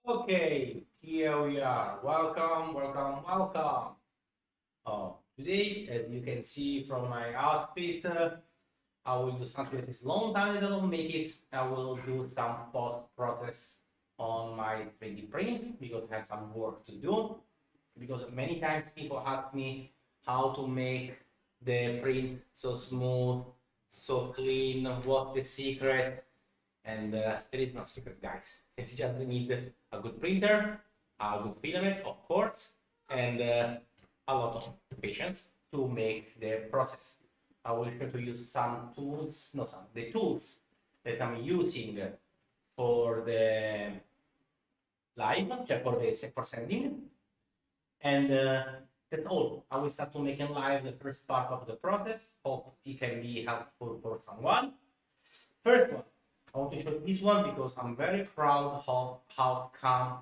Okay, here we are. Welcome, welcome, welcome. Today, as you can see from my outfit, I will do something that is long time that I don't make it. I will do some post-process on my 3D print because I have some work to do. Because many times people ask me how to make the print so smooth, so clean, what's the secret? And there is no secret, guys. You just need a good printer, a good filament, of course, and a lot of patience to make the process. I will try to use some tools, no, the tools that I'm using for the live, for sending, and that's all. I will start to make in live the first part of the process. Hope it can be helpful for someone. First one, I want to show this one because I'm very proud of how come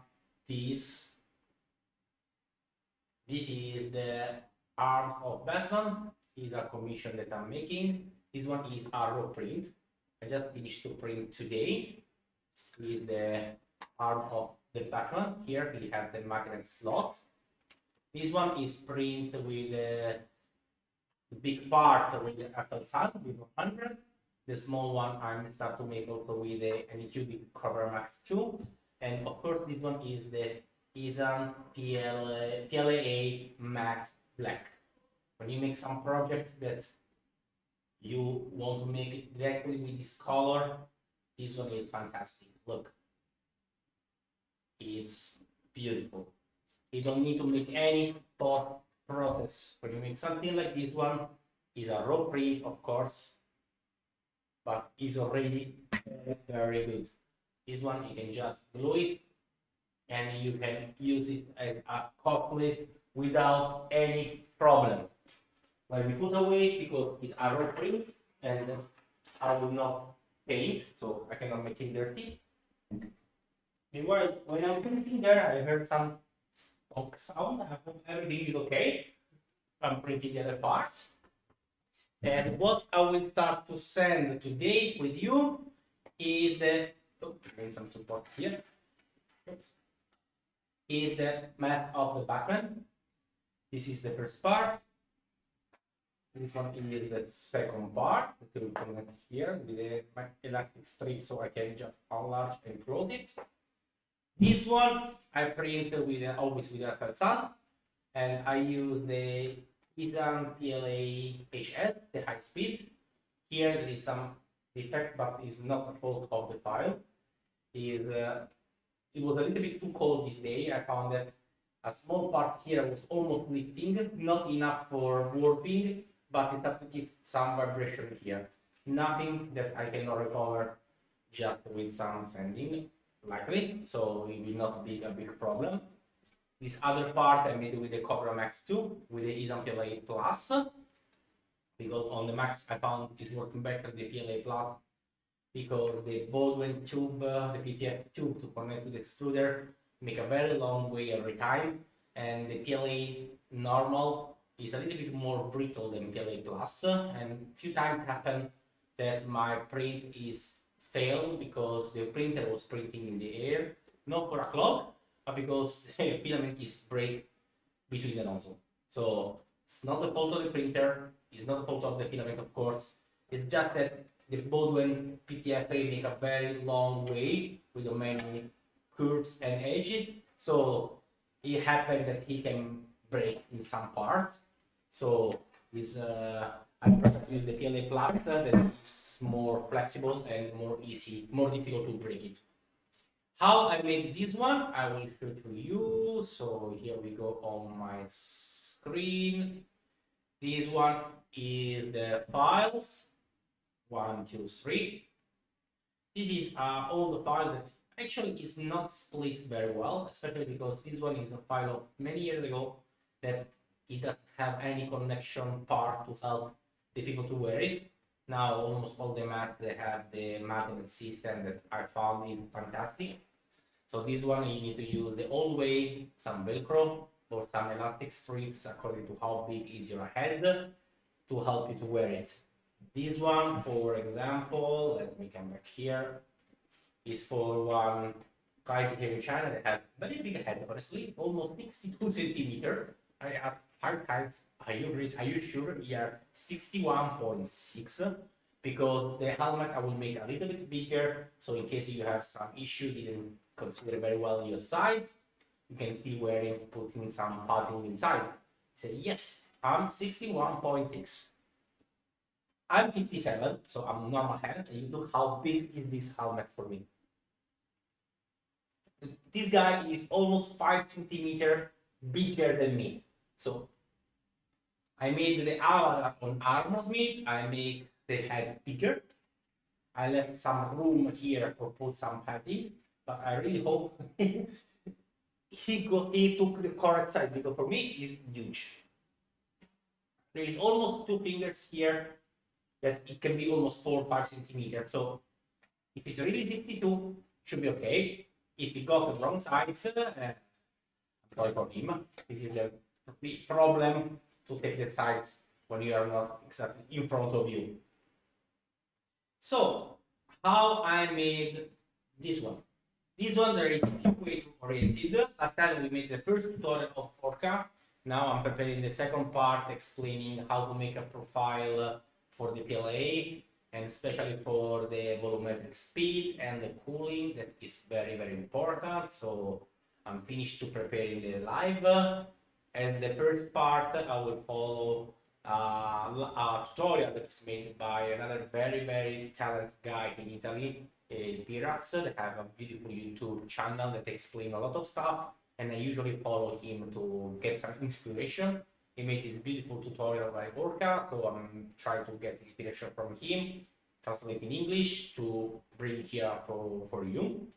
this is the arms of Batman. This is a commission that I'm making. This one is a raw print. I just finished to print today. This is the arm of the Batman. Here we have the magnet slot. This one is print with the big part with the FL with 100. The small one I'm start to make also with the Anycubic Cover Max 2. And of course, this one is the Esun PLA Matte Black. When you make some project that you want to make it directly with this color, this one is fantastic. Look, it's beautiful. You don't need to make any post process. When you make something like this one, is a raw print, of course, but is already very good. This one you can just glue it and you can use it as a cosplay without any problem. Let me put away because it's a raw print and I will not paint, so I cannot make it dirty. Meanwhile, when I'm printing there, I heard some sound. I hope everything is okay. I'm printing the other parts. And what I will start to send today with you is the, some support here, is the mask of the Batman. This is the first part. This one is the second part that will connect here with the elastic strip so I can just enlarge and close it. This one I print with always with FL and I use the Esun PLA HS, the high speed. Here there is some defect, but it's not a fault of the file. It was a little bit too cold this day. I found that a small part here was almost lifting, not enough for warping, but it started to get some vibration here. Nothing that I cannot recover just with some sanding, likely, so it will not be a big problem. This other part I made with the Cobra Max 2 with the Esun PLA Plus, because on the Max I found it's working better the PLA Plus because the Baldwin tube, the PTF tube to connect to the extruder make a very long way every time, and the PLA normal is a little bit more brittle than PLA Plus, and a few times happened that my print is failed because the printer was printing in the air, not for a clock, but because the filament is break between the nozzle. So it's not the fault of the printer, it's not the fault of the filament, of course. It's just that the Baldwin PTFA make a very long way with many curves and edges. So it happened that he can break in some part. So it's I prefer to use the PLA Plus that is more flexible and more easy, more difficult to break it. How I made this one, I will show to you. So here we go on my screen. This one is the files, 1, 2, 3. This is all the file that actually is not split very well, especially because this one is a file of many years ago that it doesn't have any connection part to help the people to wear it. Now almost all the masks they have the magnet system that I found is fantastic. So this one you need to use the old way, some Velcro or some elastic strips according to how big is your head to help you to wear it. This one, for example, let me come back here, is for one quite heavy China that has very big head, honestly, almost 62 centimeter. I asked 5 times, are you sure? Yeah, 61.6, because the helmet I will make a little bit bigger. So in case you have some issue, didn't consider very well your size, you can still wearing, putting some padding inside. Say, yes, I'm 61.6. I'm 57, so I'm normal hand, and you look how big is this helmet for me. This guy is almost 5 centimeter bigger than me. So I made the on armor's meat, I make the head bigger. I left some room here for put some padding, but I really hope he took the correct side, because for me it's huge. There is almost 2 fingers here that it can be almost 4 or 5 centimeters. So if it's really 62, should be okay. If he got the wrong sides, I'm sorry for him. This is the big problem, to take the sides when you are not exactly in front of you. So how I made this one? This one, there is a few ways to orient it. Last time we made the first tutorial of Orca. Now I'm preparing the second part, explaining how to make a profile for the PLA, and especially for the volumetric speed and the cooling. That is very, very important. So I'm finished to preparing the live. As the first part, I will follow a tutorial that is made by another very, very talented guy in Italy, Pirates, that have a beautiful YouTube channel that explain a lot of stuff, and I usually follow him to get some inspiration. He made this beautiful tutorial by Orca, so I'm trying to get inspiration from him, translate in English to bring here for you.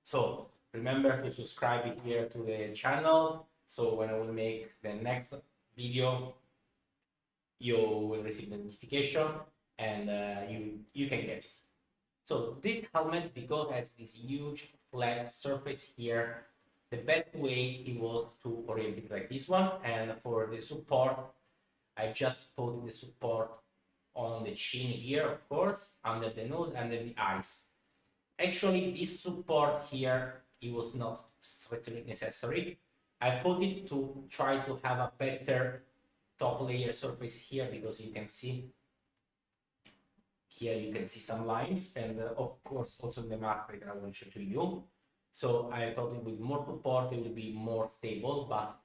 So remember to subscribe here to the channel, so when I will make the next video, you will receive the notification, and you can get it. So this helmet, because it has this huge flat surface here, the best way it was to orient it like this one. And for the support, I just put the support on the chin here, of course, under the nose, under the eyes. Actually, this support here, it was not strictly necessary. I put it to try to have a better top layer surface here, because you can see here, you can see some lines, and of course also in the mask that I will show to you. So I thought with more support it will be more stable, but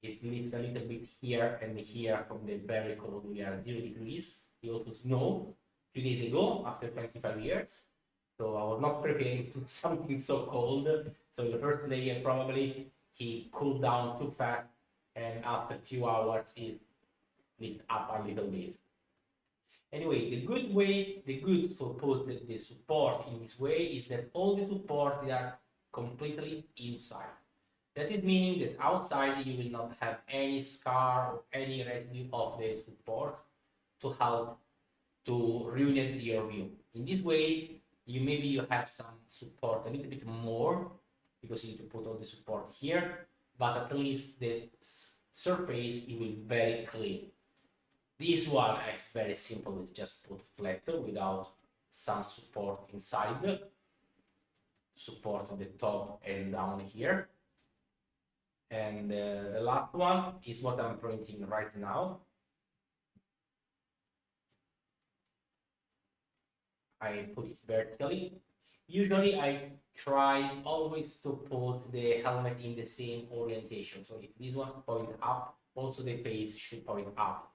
it lifted a little bit here and here from the very cold. We are 0 degrees. It also snowed a few days ago after 25 years. So I was not preparing to something so cold. So the first layer probably he cooled down too fast, and after a few hours he lifted up a little bit. Anyway, the good to put the support in this way is that all the support they are completely inside. That is meaning that outside you will not have any scar or any residue of the support to help to ruin your view. In this way, maybe you have some support a little bit more, because you need to put all the support here, but at least the surface it will be very clean. This one is very simple, it's just put flat without some support inside, support on the top and down here. And the last one is what I'm printing right now. I put it vertically. Usually I try always to put the helmet in the same orientation. So if this one point up, also the face should point up.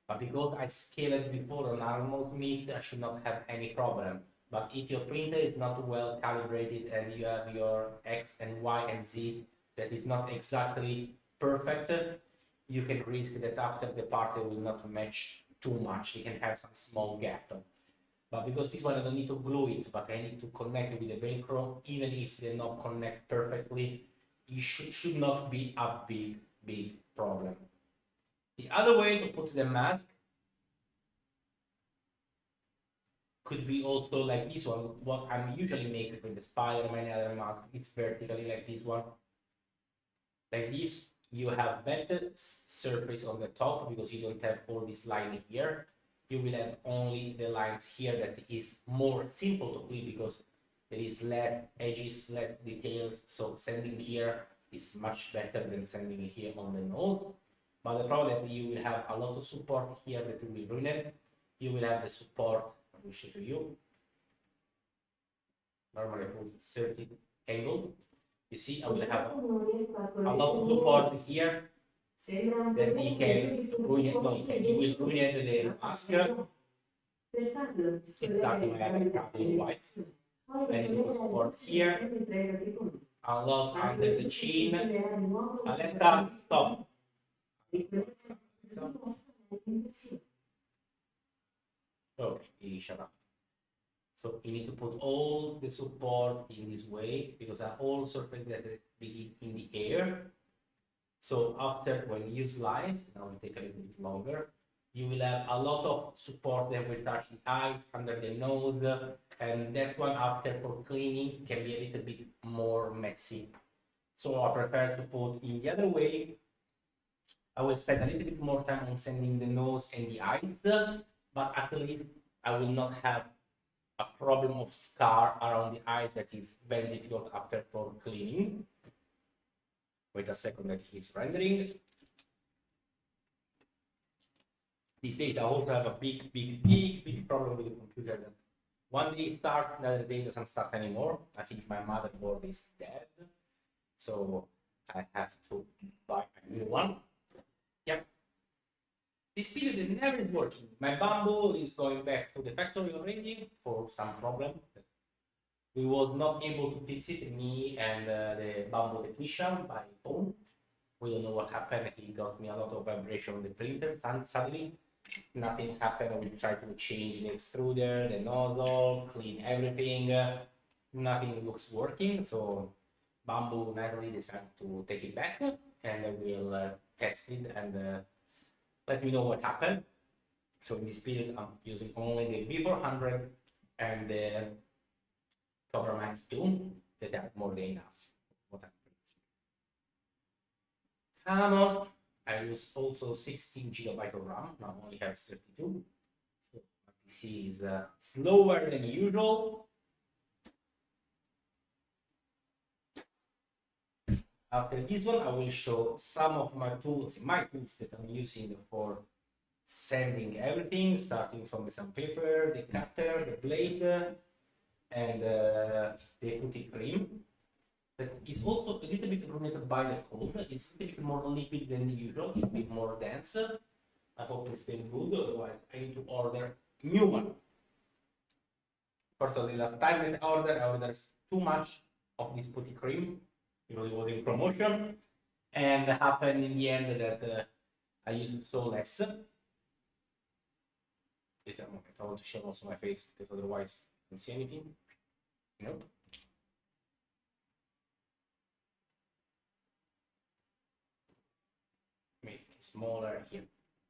But because I scaled before on almost meat, I should not have any problem. But if your printer is not well calibrated and you have your X and Y and Z that is not exactly perfect, you can risk that after the part it will not match too much. You can have some small gap. But because this one I don't need to glue it, but I need to connect it with the Velcro, even if they not connect perfectly, it should not be a big problem. The other way to put the mask could be also like this one. What I'm usually making with the Spider-Man and other mask, it's vertically like this one. Like this, you have better surface on the top because you don't have all this line here. You will have only the lines here that is more simple to clean, because there is less edges, less details, so sanding here is much better than sanding here on the nose. But the problem is that you will have a lot of support here that will ruin it. You will have the support, I will show to you. Normally I put 30 angles. You see, I will have a lot of support here that he can ruin it. No, he will ruin it the mask. Exactly why I have cutting white. I need to put support here. A lot under the chin. Alexa, stop. Okay, shut up. So you need to put all the support in this way because are all surfaces that begin in the air. So after when you slice, now it will take a little bit longer, you will have a lot of support that will touch the eyes, under the nose, and that one after for cleaning can be a little bit more messy. So I prefer to put in the other way. I will spend a little bit more time on sanding the nose and the eyes, but at least I will not have a problem of scar around the eyes that is very difficult after for cleaning. Wait a second that he's rendering. These days I also have a big problem with the computer that one day it starts, another day doesn't start anymore. I think my motherboard is dead, so I have to buy a new one. Yep. This period never is working. My bamboo is going back to the factory already for some problem. We was not able to fix it, me and the bamboo technician by phone. We don't know what happened. He got me a lot of vibration on the printer. Suddenly, nothing happened. We tried to change the extruder, the nozzle, clean everything. Nothing looks working. So bamboo nicely decided to take it back, and we'll test it and let me know what happened. So in this period, I'm using only the V400 and the Cover Max 2 that are more than enough. What I'm Come on! I use also 16 GB of RAM. Now I only have 32. So my PC is slower than usual. After this one, I will show some of my tools that I'm using for sanding everything, starting from the sandpaper, the cutter, the blade, and the putty cream. That is also a little bit ruined by the cold. It's a little bit more liquid than usual, should be more dense. I hope it's still good, otherwise I need to order new one. First of all, the last time that I ordered too much of this putty cream because it was in promotion, and happened in the end that I used so less. Wait a moment, I want to show also my face because otherwise I don't see anything. Nope. Make it smaller here.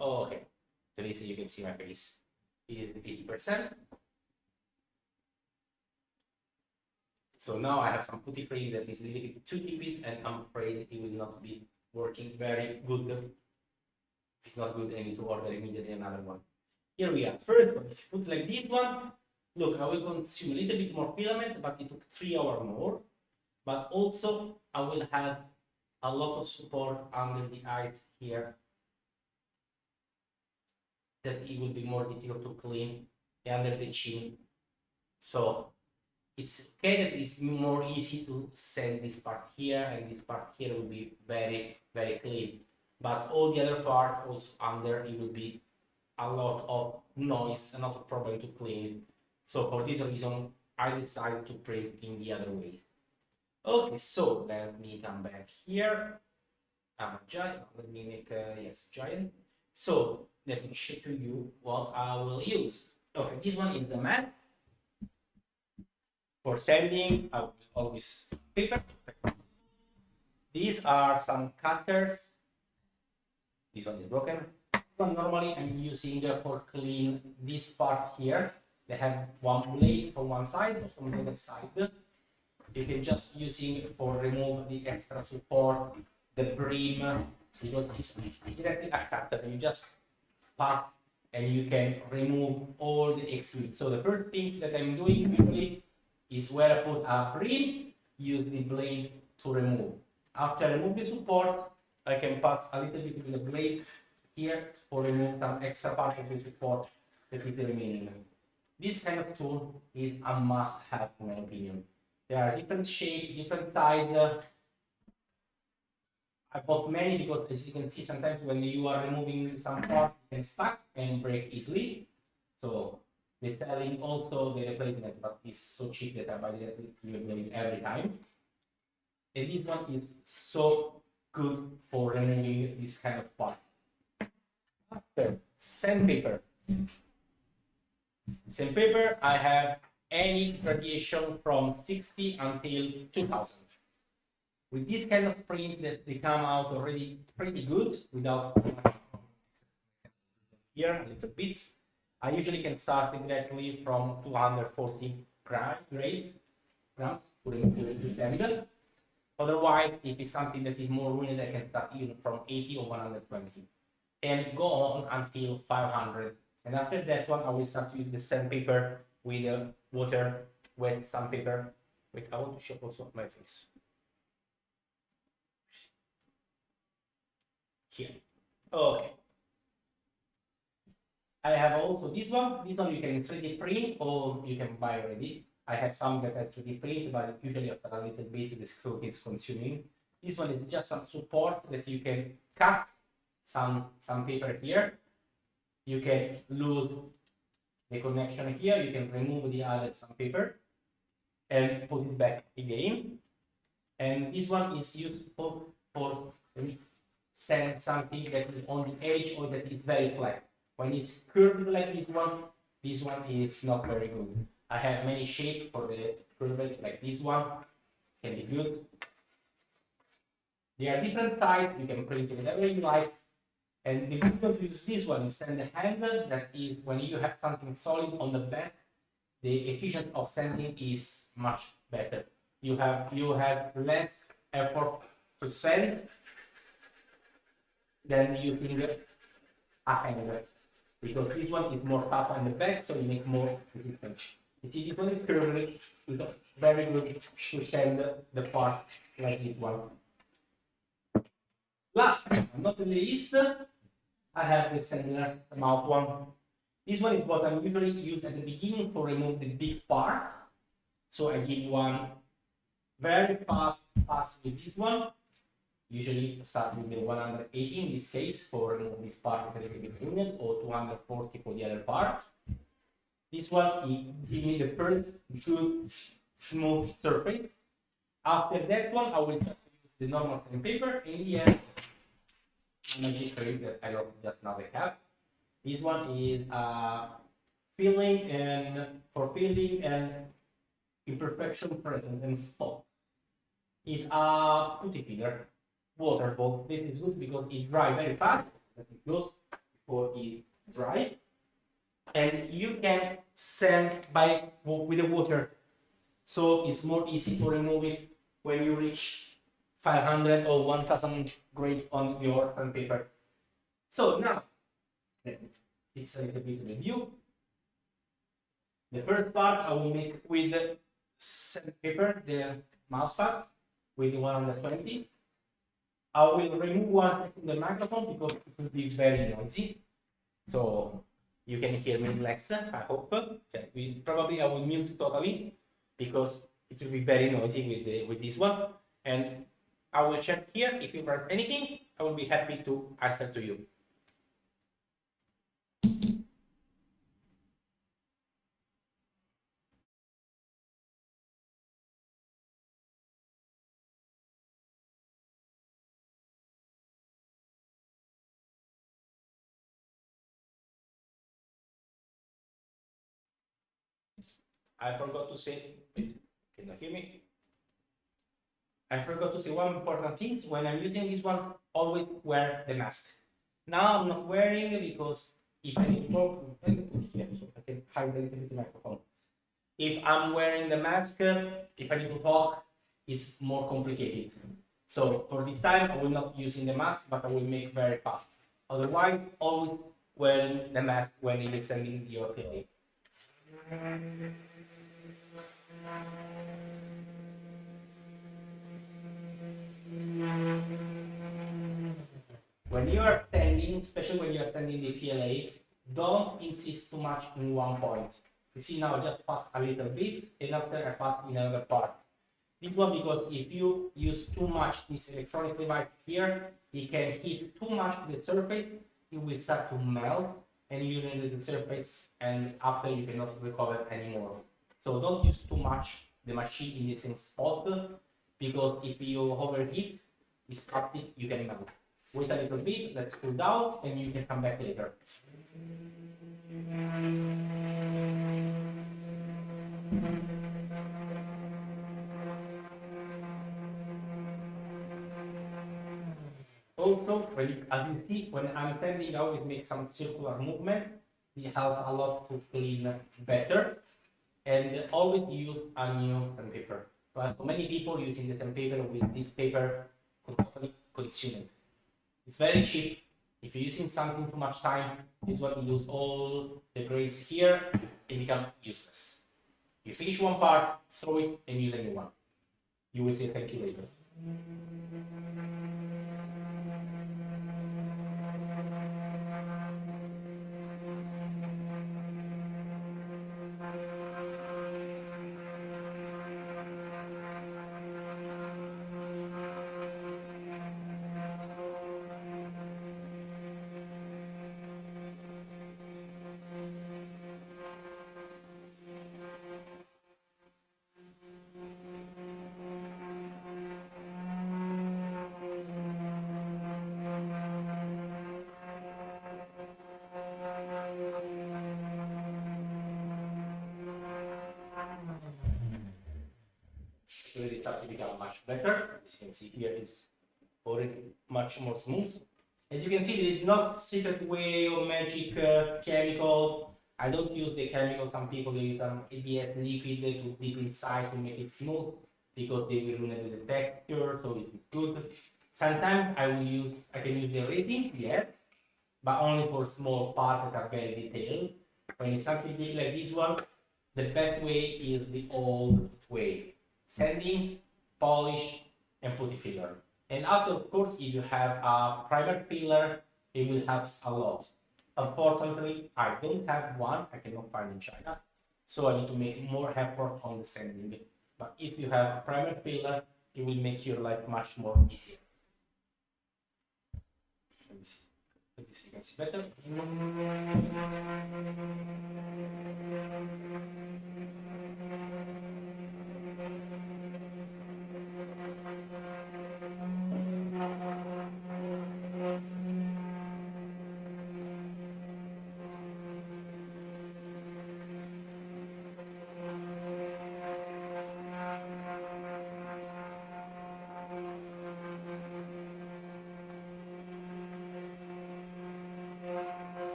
Oh, okay. At least you can see my face. It is 80%. So now I have some putty cream that is a little bit too liquid, and I'm afraid it will not be working very good. If it's not good, I need to order immediately another one. Here we are. First one, if you put like this one, look, I will consume a little bit more filament, but it took 3 hours more. But also, I will have a lot of support under the eyes here that it will be more difficult to clean under the chin. So it's okay that it's more easy to sand this part here, and this part here will be very clean. But all the other part also under, it will be a lot of noise, a lot of problem to clean it. So for this reason, I decided to print in the other way. Okay, so let me come back here. I'm a giant. Let me make yes, giant. So let me show to you what I will use. Okay, this one is the mat. For sanding, I will always paper. These are some cutters. This one is broken. Normally, I'm using for clean this part here. They have one blade from one side, from the other side. You can just using for remove the extra support, the brim, because it's directly a cutter. You just pass and you can remove all the excess. So the first things that I'm doing usually, is where I put a print, use the blade to remove. After I remove the support, I can pass a little bit with the blade here for remove some extra part of the support that is remaining. This kind of tool is a must-have in my opinion. There are different shapes, different sizes. I bought many because, as you can see, sometimes when you are removing some part, it can stuck and break easily. So they're selling also the replacement, but it's so cheap that I buy it every time. And this one is so good for removing this kind of part. After sandpaper. Sandpaper, I have any radiation from 60 until 2000. With this kind of print that they come out already pretty good without here a little bit. I usually can start directly from 240 grams to remove the angle. Otherwise, if it's something that is more ruined, I can start even from 80 or 120 and go on until 500. And after that one, I will start to use the sandpaper with water, wet sandpaper. Wait, I want to show also my face. Here. Okay. I have also this one. This one you can 3D print or you can buy already. I have some that I 3D print, but usually after a little bit the screw is consuming. This one is just some support that you can cut some paper here. You can lose the connection here. You can remove the other sandpaper and put it back again. And this one is useful for sand something that is on the edge or that is very flat. When it's curved like this one is not very good. I have many shapes for the curved, like this one can be good. There are different sizes. You can print whatever you like. And the good one to use this one instead of the handle, that is when you have something solid on the back, the efficiency of sanding is much better. You have less effort to sand than using a handle, because this one is more tough on the back, so you make more resistance. You see, this one is curved, it's very good to sand the part like this one. Last, not the least, I have the sander mouth one. This one is what I usually use at the beginning for remove the big part. So I give one very fast pass with this one. Usually start with the 180 in this case for remove this part is a little bit ruined, or 240 for the other part. This one gives me the first good smooth surface. After that one, I will start to use the normal sandpaper. In the end, I'm going to show you that I lost just now the cap. This one is filling and imperfection present and spot. Is a putty filler, water ball. This is good because it dries very fast. Let me close before it dry. And you can sand with the water, so it's more easy to remove it when you reach 500 or 1000 grade on your sandpaper. So now, let me fix a little bit the view. The first part I will make with the sandpaper, the mouse pad, with the 120. I will remove one second the microphone because it will be very noisy. So you can hear me less, I hope. Okay. Probably I will mute totally because it will be very noisy with this one. And I will check here. If you write anything, I will be happy to answer to you. I forgot to say, can you hear me? I forgot to say one important thing. When I'm using this one, always wear the mask. Now I'm not wearing it because if I need to talk, here, so I can hide a little bit the microphone. If I'm wearing the mask, if I need to talk, it's more complicated. So for this time, I will not using the mask, but I will make very fast. Otherwise, always wearing the mask when it is sending your PLA. When you are sanding, especially when you are sanding the PLA, don't insist too much in one point. You see now I just pass a little bit, and after I pass in another part. This one because if you use too much this electronic device here, it can hit too much the surface, it will start to melt and urinate the surface, and after you cannot recover anymore. So don't use too much the machine in the same spot, because if you overheat this plastic, you can melt. Wait a little bit, let's cool down, and you can come back later. Also, as you see, when I'm sanding, I always make some circular movement. It helps a lot to clean better. And always use a new sandpaper. So as for many people using the sandpaper with this paper could totally consume it. It's very cheap. If you're using something too much time, this one will lose all the grains here and become useless. You finish one part, throw it, and use a new one. You will say thank you later. Really start to become much better. As you can see here, it's already much more smooth. As you can see, there is no secret way or magic chemical. I don't use the chemical. Some people use some ABS liquid to dip inside to make it smooth because they will ruin the texture, so it's good. Sometimes I can use the resin, yes, but only for small parts that are very detailed. When it's something big like this one, the best way is the old way. Sanding, polish, and put a filler. And after, of course, if you have a primer filler, it will help a lot. Unfortunately, I don't have one. I cannot find in China. So I need to make more effort on the sanding. But if you have a primer filler, it will make your life much more easier. Let me see. This you can see better.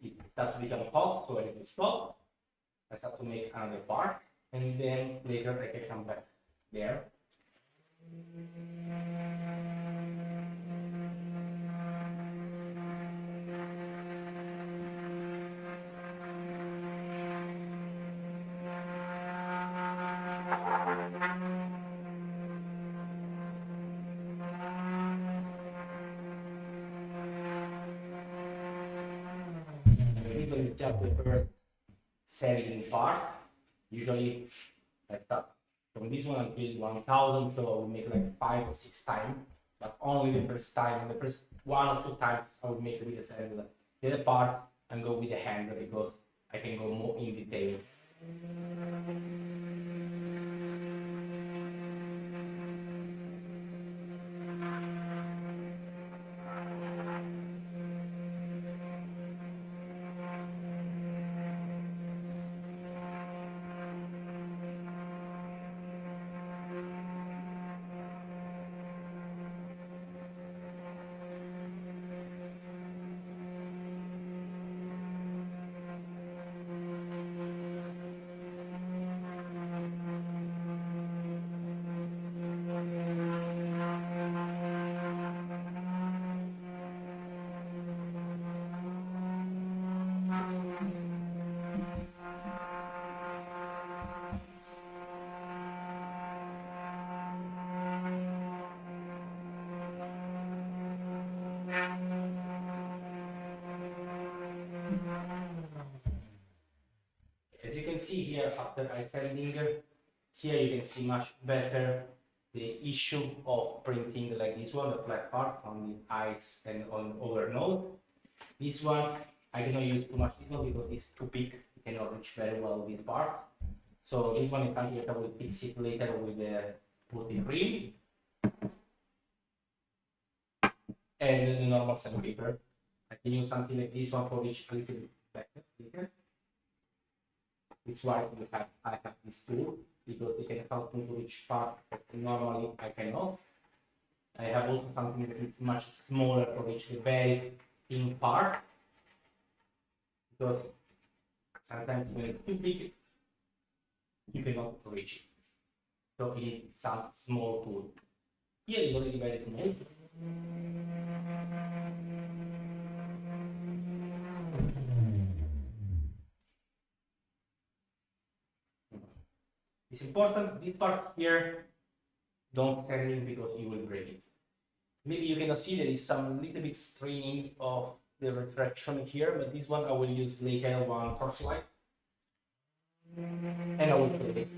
It starts to become hot, so I need to stop. I start to make another part, and then later I can come back there. This one is just the first sanding part. Usually I start from this one until 1000, so I will make like 5 or 6 times, but only the first time. The first 1 or 2 times I will make it with the sand. The other part I go with the hand because I can go more in detail. can see here after I sanding, here you can see much better the issue of printing like this one, the flat part on the eyes and on over nose. This one, I cannot use too much this one because it's too big. You cannot reach very well this part. So this one is something that I will fix it later with the putty cream and the normal sandpaper. I can use something like this one for each little bit better. It's why I have this tool, because they can help me to reach part that normally I cannot. I have also something that is much smaller for each very thin part, because sometimes when it's too big, you cannot reach it. So you need some small tool. Here is already very small. It's important, this part here, don't sand in because you will break it. Maybe you cannot see there is some little bit straining of the retraction here, but this one I will use later one torchlight. And I will put it.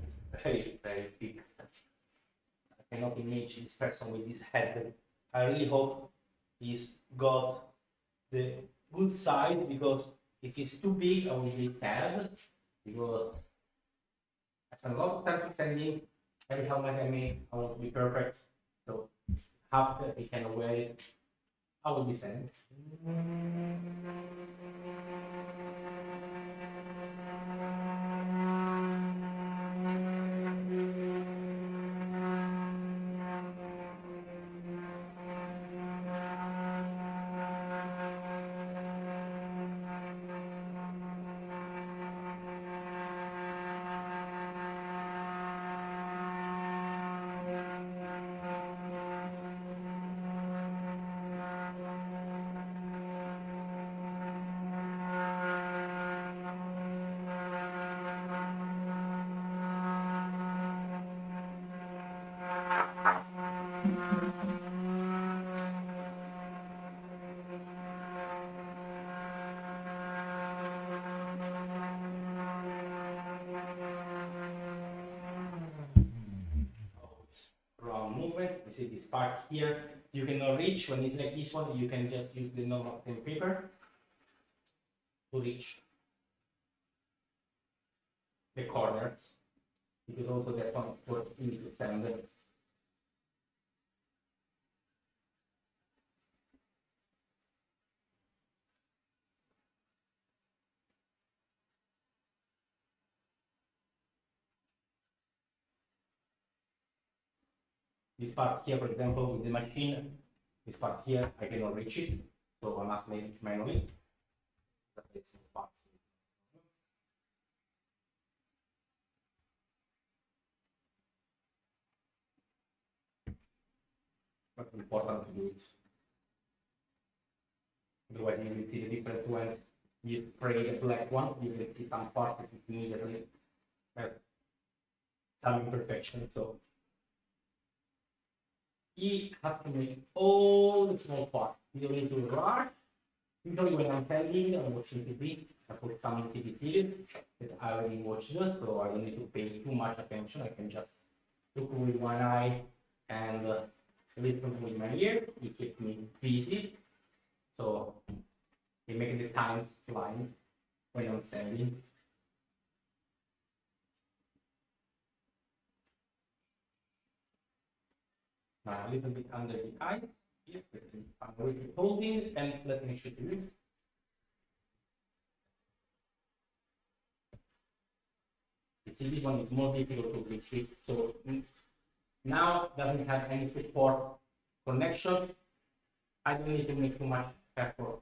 It's very, very big. I cannot imagine this person with this head. I really hope he's got the good side, because if it's too big, I will be sad, because I spent a lot of time sanding. Every helmet I make, I want to be perfect. So after I can wear it, I will be sad. Round movement. You see this part here, you cannot reach. When it's like this one, you can just use the normal sandpaper to reach the corners, because also that one for you to sand. This part here, for example, with the machine, this part here, I cannot reach it, so I must make it manually. It's part. But important to do it. Otherwise, you will see the difference when you spray the black one. You will see some part that is immediately has some imperfection. So you have to make all the small parts. You don't need to rush. Usually when I'm sanding, I'm watching TV. I put some TV series that I already watched, so I don't need to pay too much attention. I can just look with one eye and listen with my ears. It keeps me busy, so it makes the times flying when I'm sanding. Now a little bit under the eyes, here, I'm already holding, and let me show you. You see, this one is more difficult to retrieve. So now it doesn't have any support connection. I don't need to make too much effort.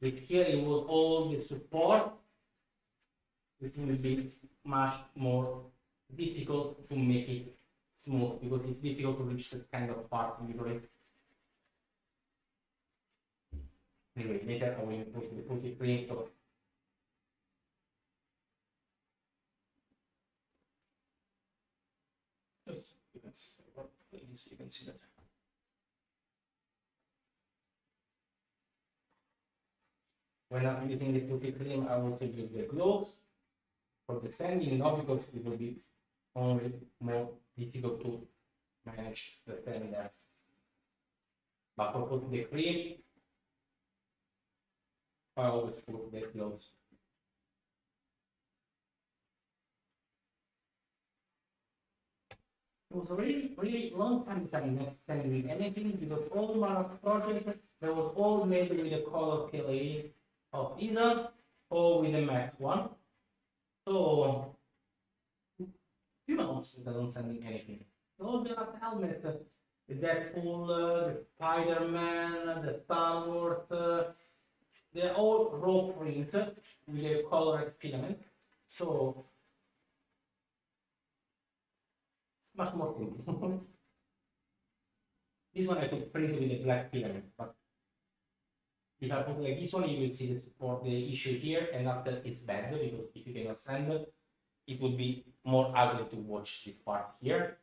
With here, it will all the support. It will be much more difficult to make it smooth because it's difficult to reach that kind of part usually. Anyway, later I will put it print. So you can see you can see that. When I'm using the putty cream, I will use the gloves for the sanding, not because it will be only more difficult to manage the sand there. But for putting the cream, I always put the gloves. It was a really long time that I'm not sanding anything because all my projects they were all made with the color PLA of Esun or with the matte one. So few months without sending anything. All the last helmets, the Deadpool, the Spider-Man, the Star Wars, they're all raw print with a colored filament. So it's much more simple. This one I could print with a black filament, but if I put like this one, you will see the support, the issue here, and after it's bad because if you cannot sand it would be more ugly to watch this part here.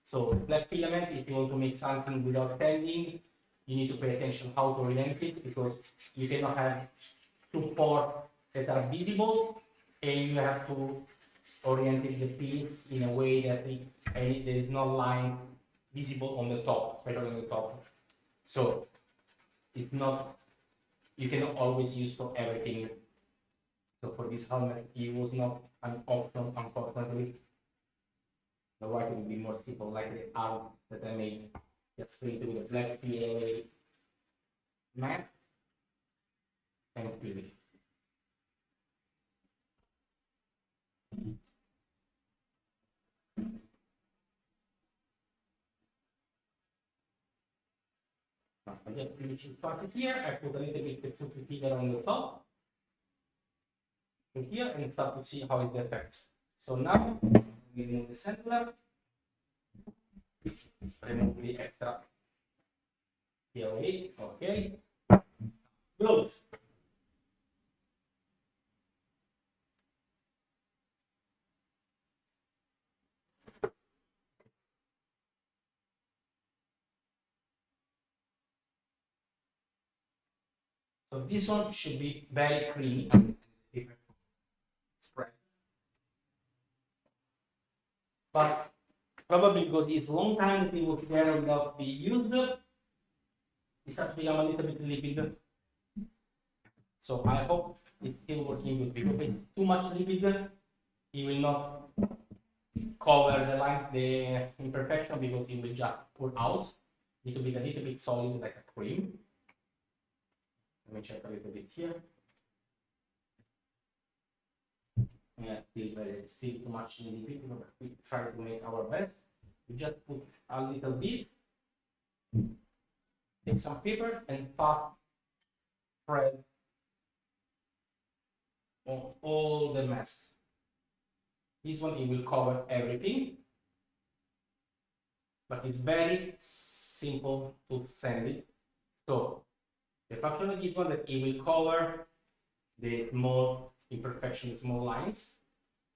So black filament, if you want to make something without sanding, you need to pay attention how to orient it because you cannot have support that are visible and you have to orient the piece in a way that there is no line visible on the top, especially on the top. So it's not, you cannot always use for everything. So for this helmet, it was not an option, unfortunately. The white will be more simple, like the arms that I made. Just print with a black PLA matte and finish. I just finish this part here. I put a little bit of putty filler on the top. Here and start to see how is the effect. So now we remove the center, remove the extra PLA. Okay, gloves. So this one should be very creamy. Spread. But probably because it's long time that it was there without being used, it starts to become a little bit lipid. So I hope it's still working good because if it's too much lipid, it will not cover the line, the imperfection because it will just pull out. It will be a little bit solid like a cream. Let me check a little bit here. Yeah, still too much lipid. We try to make our best. We just put a little bit, take some paper and fast spread on all the mask. This one it will cover everything, but it's very simple to sand it. So the function of this one that it will cover the small imperfections, small lines.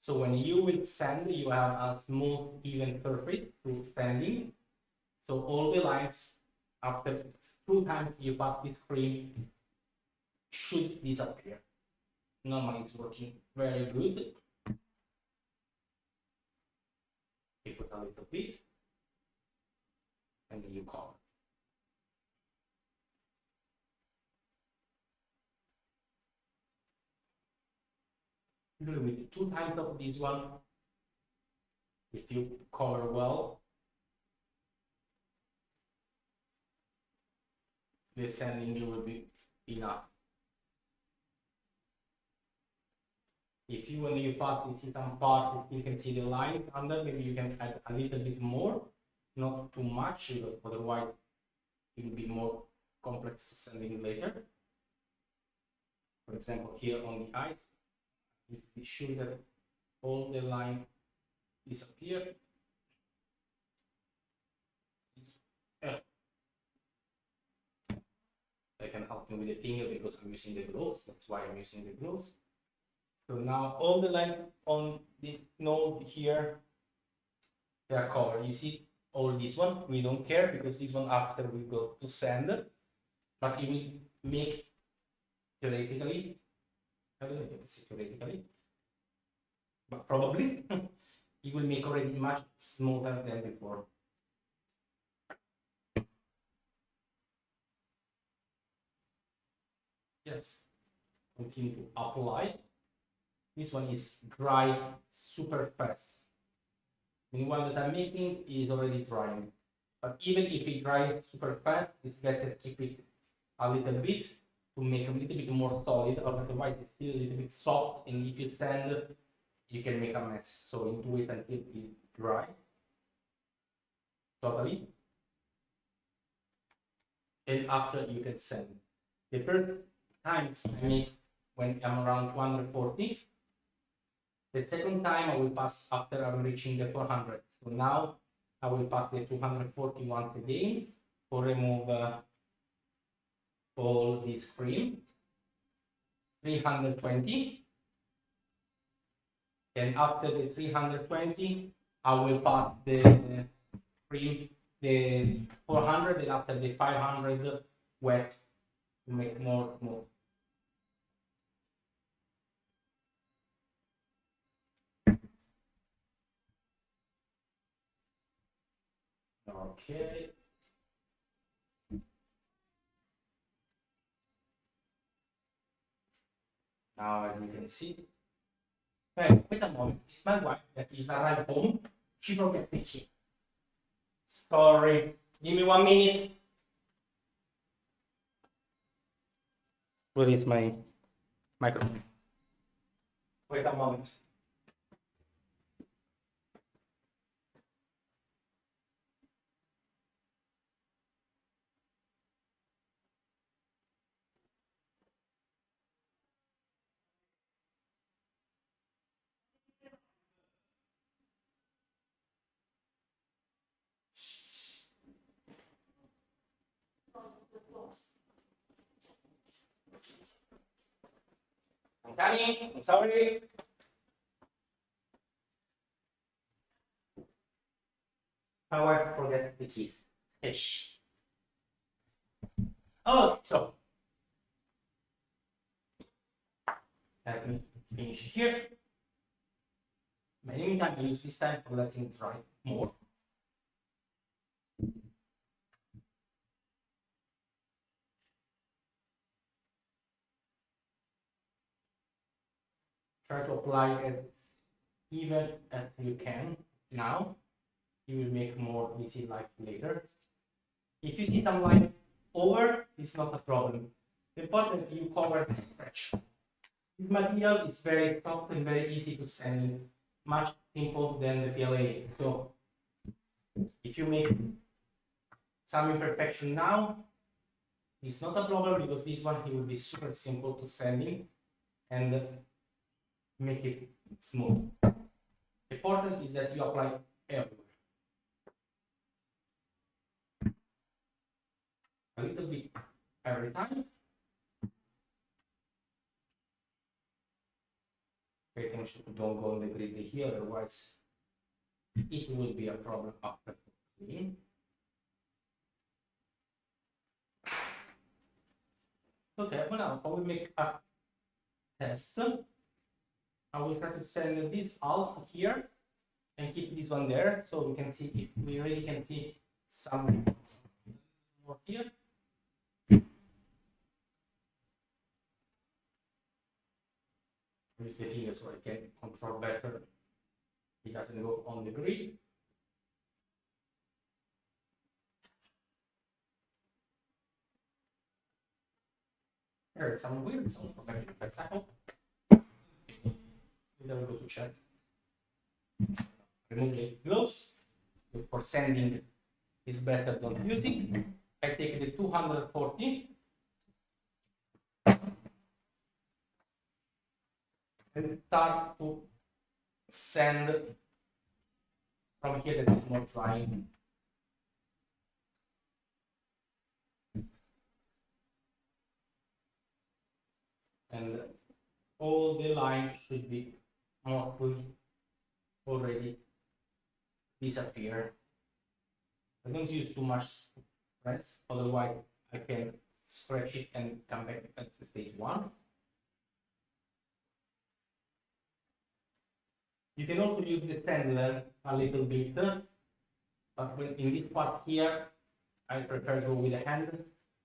So when you will sand, you have a smooth, even surface to sanding. So all the lines after 2 times you pass this cream should disappear. Normally it's working very good. You put a little bit and then you cover. With 2 times of this one, if you cover well, the sanding will be enough. If you, when you pass, you see some part, you can see the lines under, maybe you can add a little bit more, not too much, because otherwise it will be more complex to sending later. For example, here on the eyes, be sure that all the line disappear. I can help me with the finger because I'm using the gloves. That's why I'm using the gloves. So now all the lines on the nose here, they are covered. You see all this one, we don't care because this one after we go to sand, but it will make theoretically, I don't know if you can see theoretically, but probably it will make already much smoother than before. Yes, continue to apply. This one is dry super fast. The one that I'm making is already drying. But even if it dries super fast, it's better to keep it a little bit to make a little bit more solid, or otherwise it's still a little bit soft, and if you sand, you can make a mess. So you do it until it dry totally. And after you can sand. The first times I make when I'm around 240. The second time I will pass after I'm reaching the 400. So now I will pass the 240 once again to remove all this cream. 320. And after the 320, I will pass the cream, the 400, and after the 500 wet to make more smooth. Okay. Now, as you can see, wait a moment. It's my wife that is arrived home. She forgot the key. Sorry. Give me 1 minute. Where is my microphone? Wait a moment. I'm coming. I'm sorry. My wife forgot the keys. Ish. Oh, so let me finish here. In the meantime, I use this time for letting it dry more. Try to apply as even as you can now. You will make more easy life later. If you see some line over, it's not a problem. The important is you cover the scratch. This material is very soft and very easy to sand, much simpler than the PLA. So if you make some imperfection now, it's not a problem because this one it will be super simple to sanding and make it smooth. The important is that you apply everywhere. A little bit every time. Pay attention to don't go on the grid here, otherwise it will be a problem after cleaning. Okay, well now I will make a test. I will try to send this out here and keep this one there so we can see if we really can see some more here. Use the finger so I can control better. It doesn't go on the grid. There is some weird sound from every example. Then we go to check. Remove the gloves. For sanding is better than using. I take the 240 and start to sand from here that is more dry. And all the lines should be mostly already disappear. I don't use too much stress, otherwise I can stretch it and come back at stage 1. You can also use the sandler a little bit, but when in this part here, I prefer to go with the hand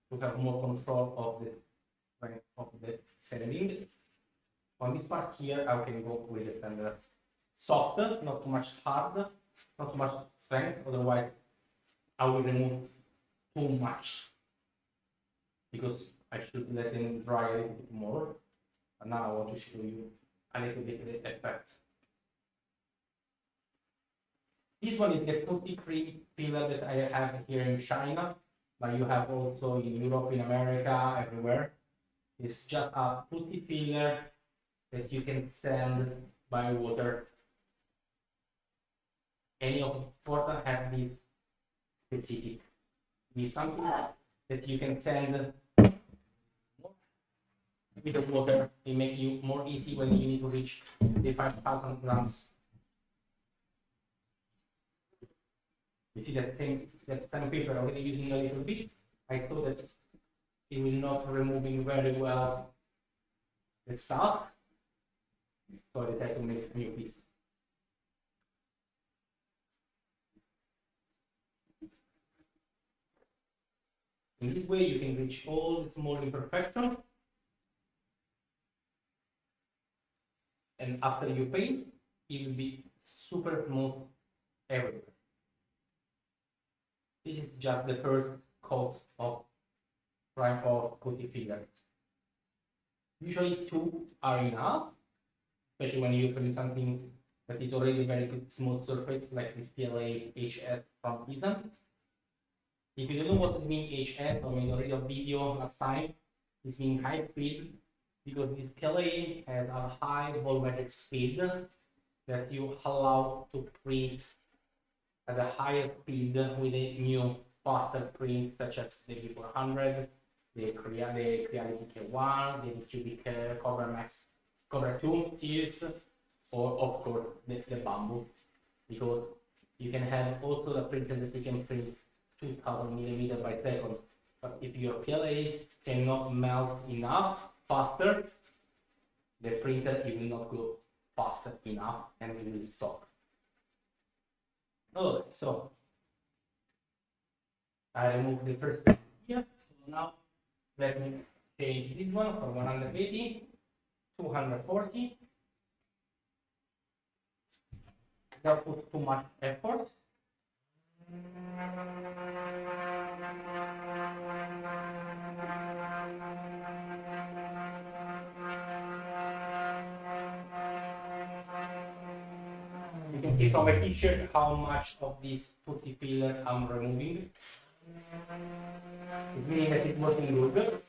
to have more control of the strength of the sanding. On this part here, I can go with the sandler. Soft, not too much hard, not too much strength, otherwise I will remove too much because I should let them dry a little bit more. And now I want to show you a little bit the effect. This one is the putty-free filler that I have here in China, but you have also in Europe, in America, everywhere. It's just a putty filler that you can sand by water. Any of the porta have this specific. It's something that you can sand with the water. It makes you more easy when you need to reach the 5,000 grams. You see that sandpaper already using a little bit. I thought that it will not removing very well the stuff, so I decided to make a new piece. In this way, you can reach all the small imperfections, and after you paint, it will be super smooth everywhere. This is just the first coat of prime or putty filler. Usually 2 are enough, especially when you're doing something that is already very good smooth surface like this PLA HS from Esun. If you don't know what it means HS, I made already a video last time. This means high speed because this PLA has a high volumetric speed that you allow to print at a higher speed with a new faster prints such as the V400, the Creality K1, the Cubic Cobra Max Cobra 2 series, or of course the Bamboo, because you can have also the printer that you can print 2000 millimeters by second. But if your PLA cannot melt enough faster, the printer it will not go faster enough and it will stop. Okay, so I removed the first one here. So now let me change this one from 180 to 240. Don't put too much effort. You can see from the t-shirt how much of this putty filler I'm removing. It means that it's working good.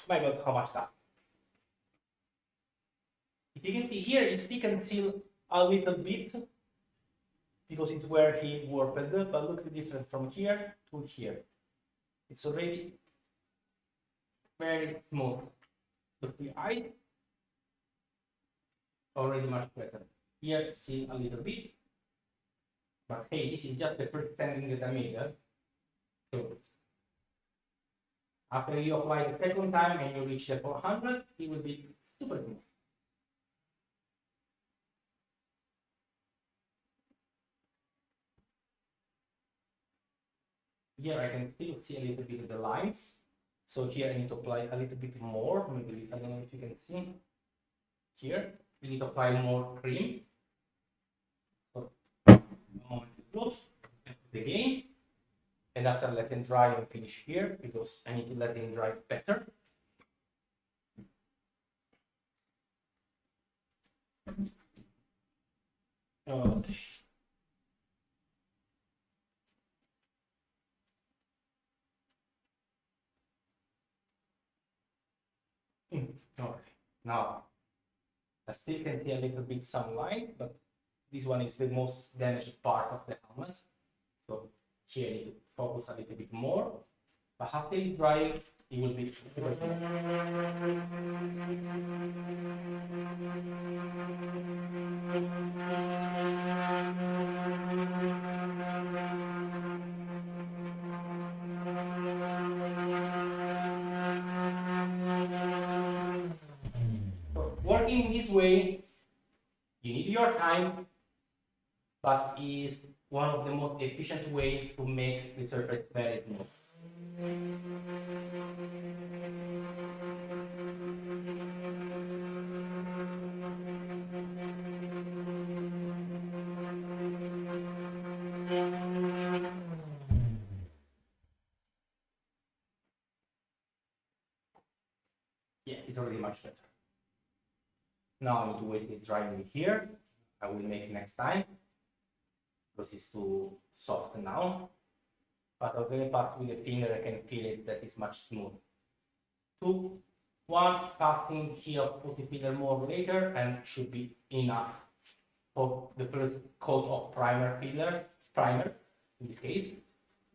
My God, how much dust. If you can see here, it still can seal a little bit, because it's where he warped, but look the difference from here to here. It's already very smooth. Look the eye, already much better. Here still a little bit, but hey, this is just the first sanding that I made. So after you apply the second time and you reach the 400, it will be super smooth. Here I can still see a little bit of the lines. So here I need to apply a little bit more. Maybe I don't know if you can see. Here we need to apply more cream. So a moment to close the game. And after letting dry and finish here because I need to let it dry better. Okay. Okay. Now I still can see a little bit some lines, but this one is the most damaged part of the helmet. So here I need to focus a little bit more. But after it's drying, it will be so working this way, you need your time, but is one of the most efficient ways to make the surface very smooth. Yeah, it's already much better. Now I need to wait it's drying here. I will make next time because it's too soft now. But I'm gonna pass with the finger, I can feel it that it's much smooth. 2, 1, casting here, put the filler more later and should be enough for the first coat of primer in this case,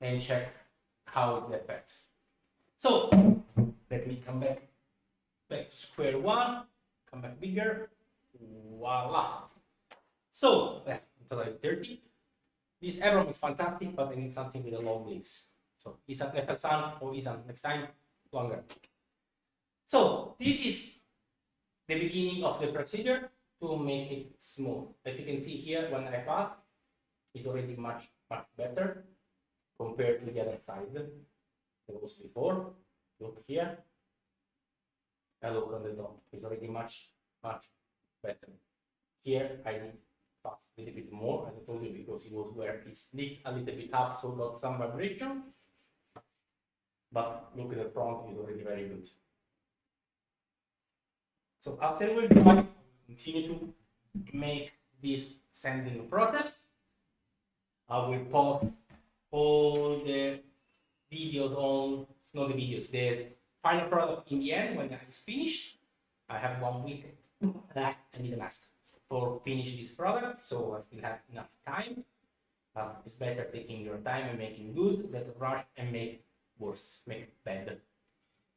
and check how is the effect. So let me come back to square one, come back bigger, voila. So totally dirty. This airbrush is fantastic, but I need something with a long leaves. So Esun or Esun next time, longer. So this is the beginning of the procedure to make it smooth. As you can see here, when I pass, it's already much better compared to the other side that was before. Look here. I look on the top. It's already much better. Here I need pass a little bit more, as I told you, because it was where it slipped a little bit up, so got some vibration. But look at the front, is already very good. So after we're done, continue to make this sanding process. I will post all the videos on, not the videos, the final product in the end when it's finished. I have 1 week. I need a mask for finish this product, so I still have enough time. But it's better taking your time and making good than to rush and make worse, make bad.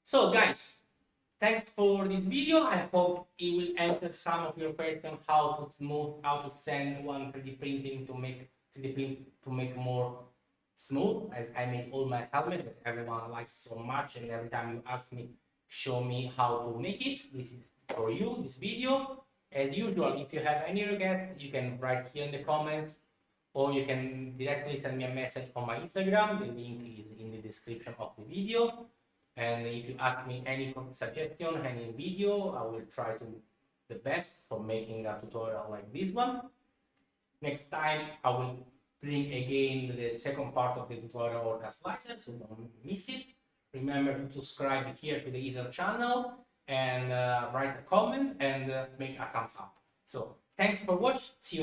So guys, thanks for this video. I hope it will answer some of your questions, how to smooth, how to send one 3D printing to make 3D print to make more smooth, as I made all my helmet that everyone likes so much, and every time you ask me, show me how to make it, this is for you, this video. As usual, if you have any request, you can write here in the comments, or you can directly send me a message on my Instagram. The link is in the description of the video. And if you ask me any suggestion, any video, I will try to the best for making a tutorial like this one. Next time, I will bring again the second part of the tutorial Orca slicer, so don't miss it. Remember to subscribe here to the Esun channel and write a comment and make a thumbs up. So thanks for watching. See you.